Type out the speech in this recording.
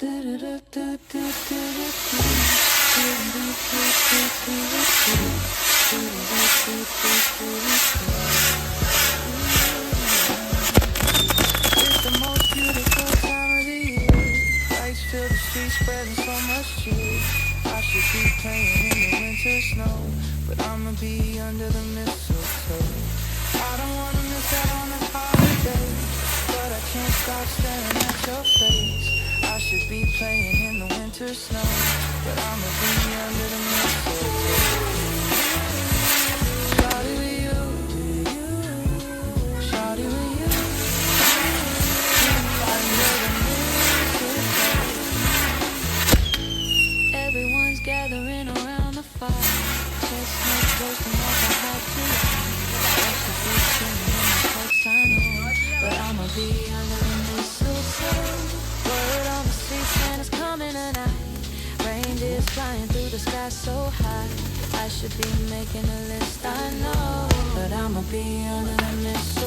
It's the most beautiful time of the year. Lights fill the streets, spreading so much cheer. I should be playing in the winter snow, but I'ma be under the mistletoe. I don't wanna miss out on the holiday, but I can't stop staring at your face. I should be playing in the winter snow, but I'ma be under the mistletoe. Shawty with you, shawty with you, under the mistletoe. Everyone's gathering around the fire, chestnuts roasting off a hot tree. I should be singing in the folks I know, but I'ma be under the mistletoe. Word on the street, Santa's coming tonight. Reindeer's flying through the sky so high. I should be making a list, I know, but I'ma be under the mistletoe.